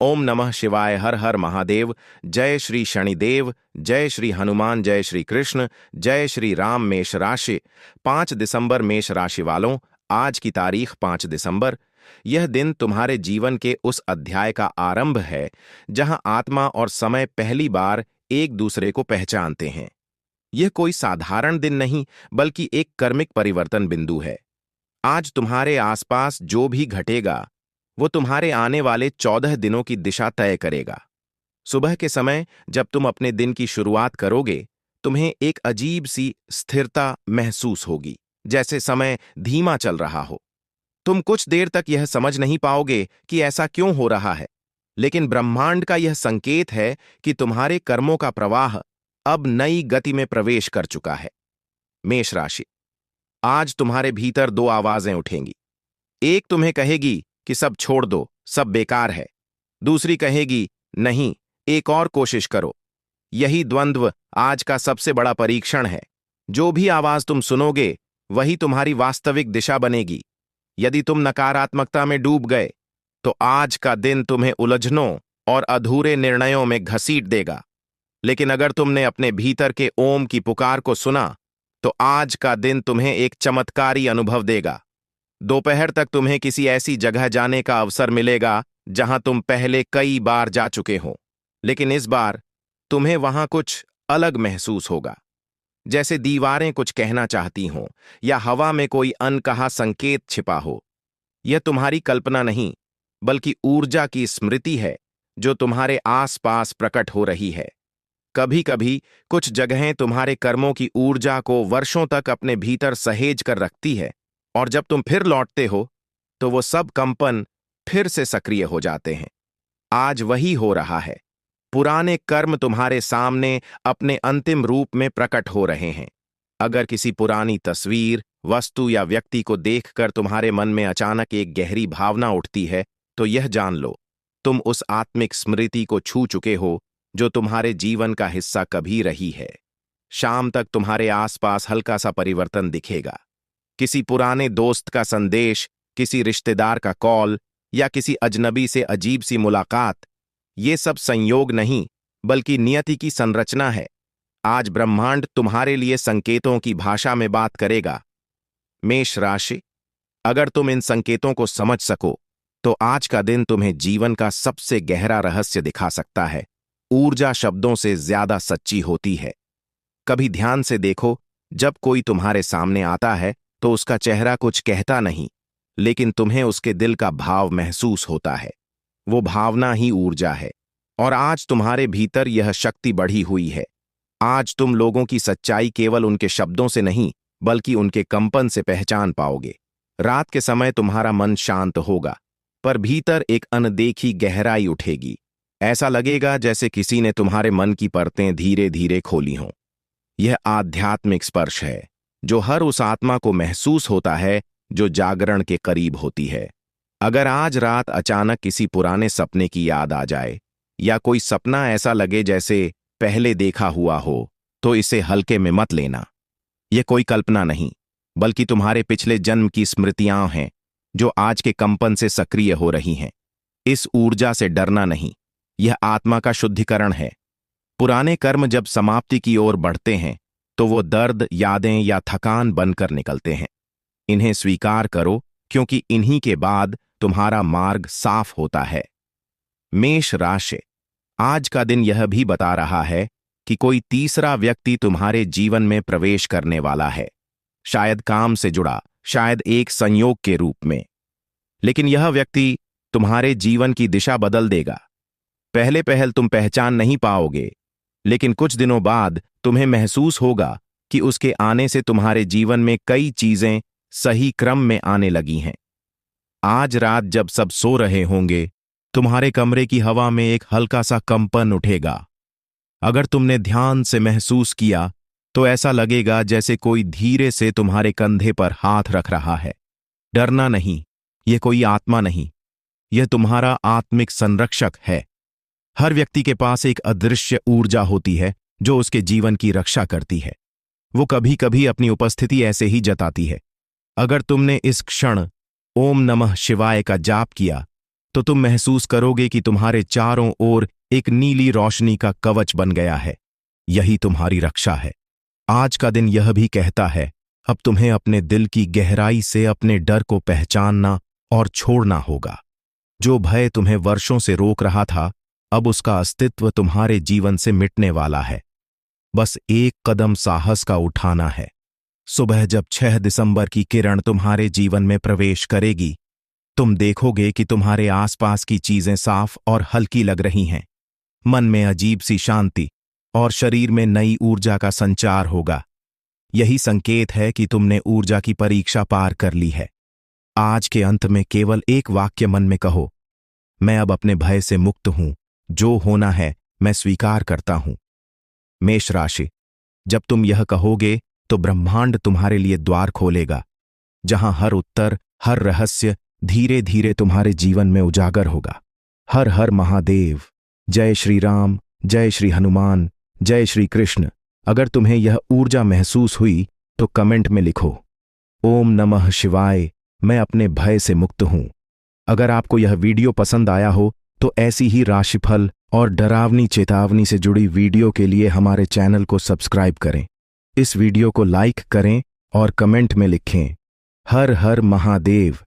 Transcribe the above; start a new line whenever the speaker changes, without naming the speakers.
ओम नमः शिवाय। हर हर महादेव। जय श्री शनिदेव, जय श्री हनुमान, जय श्री कृष्ण, जय श्री राम। मेष राशि 5 दिसंबर। मेष राशि वालों, आज की तारीख 5 दिसंबर। यह दिन तुम्हारे जीवन के उस अध्याय का आरंभ है जहां आत्मा और समय पहली बार एक दूसरे को पहचानते हैं। यह कोई साधारण दिन नहीं, बल्कि एक कर्मिक परिवर्तन बिंदु है। आज तुम्हारे आसपास जो भी घटेगा वो तुम्हारे आने वाले 14 दिनों की दिशा तय करेगा। सुबह के समय जब तुम अपने दिन की शुरुआत करोगे, तुम्हें एक अजीब सी स्थिरता महसूस होगी, जैसे समय धीमा चल रहा हो। तुम कुछ देर तक यह समझ नहीं पाओगे कि ऐसा क्यों हो रहा है, लेकिन ब्रह्मांड का यह संकेत है कि तुम्हारे कर्मों का प्रवाह अब नई गति में प्रवेश कर चुका है। मेष राशि, आज तुम्हारे भीतर दो आवाजें उठेंगी। एक तुम्हें कहेगी कि सब छोड़ दो, सब बेकार है। दूसरी कहेगी, नहीं, एक और कोशिश करो। यही द्वंद्व आज का सबसे बड़ा परीक्षण है। जो भी आवाज तुम सुनोगे, वही तुम्हारी वास्तविक दिशा बनेगी। यदि तुम नकारात्मकता में डूब गए, तो आज का दिन तुम्हें उलझनों और अधूरे निर्णयों में घसीट देगा। लेकिन अगर तुमने अपने भीतर के ओम की पुकार को सुना, तो आज का दिन तुम्हें एक चमत्कारी अनुभव देगा। दोपहर तक तुम्हें किसी ऐसी जगह जाने का अवसर मिलेगा जहां तुम पहले कई बार जा चुके हो, लेकिन इस बार तुम्हें वहां कुछ अलग महसूस होगा। जैसे दीवारें कुछ कहना चाहती हों या हवा में कोई अनकहा संकेत छिपा हो। यह तुम्हारी कल्पना नहीं, बल्कि ऊर्जा की स्मृति है जो तुम्हारे आसपास प्रकट हो रही है। कभी कभी कुछ जगहें तुम्हारे कर्मों की ऊर्जा को वर्षों तक अपने भीतर सहेज कर रखती है, और जब तुम फिर लौटते हो तो वो सब कंपन फिर से सक्रिय हो जाते हैं। आज वही हो रहा है। पुराने कर्म तुम्हारे सामने अपने अंतिम रूप में प्रकट हो रहे हैं। अगर किसी पुरानी तस्वीर, वस्तु या व्यक्ति को देखकर तुम्हारे मन में अचानक एक गहरी भावना उठती है, तो यह जान लो, तुम उस आत्मिक स्मृति को छू चुके हो जो तुम्हारे जीवन का हिस्सा कभी रही है। शाम तक तुम्हारे आसपास हल्का सा परिवर्तन दिखेगा। किसी पुराने दोस्त का संदेश, किसी रिश्तेदार का कॉल या किसी अजनबी से अजीब सी मुलाकात। ये सब संयोग नहीं, बल्कि नियति की संरचना है। आज ब्रह्मांड तुम्हारे लिए संकेतों की भाषा में बात करेगा। मेष राशि, अगर तुम इन संकेतों को समझ सको, तो आज का दिन तुम्हें जीवन का सबसे गहरा रहस्य दिखा सकता है। ऊर्जा शब्दों से ज्यादा सच्ची होती है। कभी ध्यान से देखो, जब कोई तुम्हारे सामने आता है तो उसका चेहरा कुछ कहता नहीं, लेकिन तुम्हें उसके दिल का भाव महसूस होता है। वो भावना ही ऊर्जा है, और आज तुम्हारे भीतर यह शक्ति बढ़ी हुई है। आज तुम लोगों की सच्चाई केवल उनके शब्दों से नहीं, बल्कि उनके कंपन से पहचान पाओगे। रात के समय तुम्हारा मन शांत होगा, पर भीतर एक अनदेखी गहराई उठेगी। ऐसा लगेगा जैसे किसी ने तुम्हारे मन की परतें धीरे धीरे खोली हों। यह आध्यात्मिक स्पर्श है जो हर उस आत्मा को महसूस होता है जो जागरण के करीब होती है। अगर आज रात अचानक किसी पुराने सपने की याद आ जाए, या कोई सपना ऐसा लगे जैसे पहले देखा हुआ हो, तो इसे हल्के में मत लेना। यह कोई कल्पना नहीं, बल्कि तुम्हारे पिछले जन्म की स्मृतियां हैं जो आज के कंपन से सक्रिय हो रही हैं। इस ऊर्जा से डरना नहीं, यह आत्मा का शुद्धिकरण है। पुराने कर्म जब समाप्ति की ओर बढ़ते हैं, तो वो दर्द, यादें या थकान बनकर निकलते हैं। इन्हें स्वीकार करो, क्योंकि इन्हीं के बाद तुम्हारा मार्ग साफ होता है। मेष राशि, आज का दिन यह भी बता रहा है कि कोई तीसरा व्यक्ति तुम्हारे जीवन में प्रवेश करने वाला है। शायद काम से जुड़ा, शायद एक संयोग के रूप में। लेकिन यह व्यक्ति तुम्हारे जीवन की दिशा बदल देगा। पहले पहल तुम पहचान नहीं पाओगे, लेकिन कुछ दिनों बाद तुम्हें महसूस होगा कि उसके आने से तुम्हारे जीवन में कई चीजें सही क्रम में आने लगी हैं। आज रात जब सब सो रहे होंगे, तुम्हारे कमरे की हवा में एक हल्का सा कंपन उठेगा। अगर तुमने ध्यान से महसूस किया, तो ऐसा लगेगा जैसे कोई धीरे से तुम्हारे कंधे पर हाथ रख रहा है। डरना नहीं, यह कोई आत्मा नहीं, यह तुम्हारा आत्मिक संरक्षक है। हर व्यक्ति के पास एक अदृश्य ऊर्जा होती है जो उसके जीवन की रक्षा करती है। वो कभी कभी अपनी उपस्थिति ऐसे ही जताती है। अगर तुमने इस क्षण ओम नमः शिवाय का जाप किया, तो तुम महसूस करोगे कि तुम्हारे चारों ओर एक नीली रोशनी का कवच बन गया है। यही तुम्हारी रक्षा है। आज का दिन यह भी कहता है, अब तुम्हें अपने दिल की गहराई से अपने डर को पहचानना और छोड़ना होगा। जो भय तुम्हें वर्षों से रोक रहा था, अब उसका अस्तित्व तुम्हारे जीवन से मिटने वाला है। बस एक कदम साहस का उठाना है। सुबह जब 6 दिसंबर की किरण तुम्हारे जीवन में प्रवेश करेगी, तुम देखोगे कि तुम्हारे आसपास की चीजें साफ और हल्की लग रही हैं। मन में अजीब सी शांति और शरीर में नई ऊर्जा का संचार होगा। यही संकेत है कि तुमने ऊर्जा की परीक्षा पार कर ली है। आज के अंत में केवल एक वाक्य मन में कहो, मैं अब अपने भय से मुक्त हूं। जो होना है मैं स्वीकार करता हूं। मेष राशि, जब तुम यह कहोगे तो ब्रह्मांड तुम्हारे लिए द्वार खोलेगा, जहां हर उत्तर, हर रहस्य धीरे धीरे तुम्हारे जीवन में उजागर होगा। हर हर महादेव। जय श्री राम, जय श्री हनुमान, जय श्री कृष्ण। अगर तुम्हें यह ऊर्जा महसूस हुई तो कमेंट में लिखो, ओम नमः शिवाय, मैं अपने भय से मुक्त हूं। अगर आपको यह वीडियो पसंद आया हो तो ऐसी ही राशिफल और डरावनी चेतावनी से जुड़ी वीडियो के लिए हमारे चैनल को सब्सक्राइब करें। इस वीडियो को लाइक करें और कमेंट में लिखें, हर हर महादेव।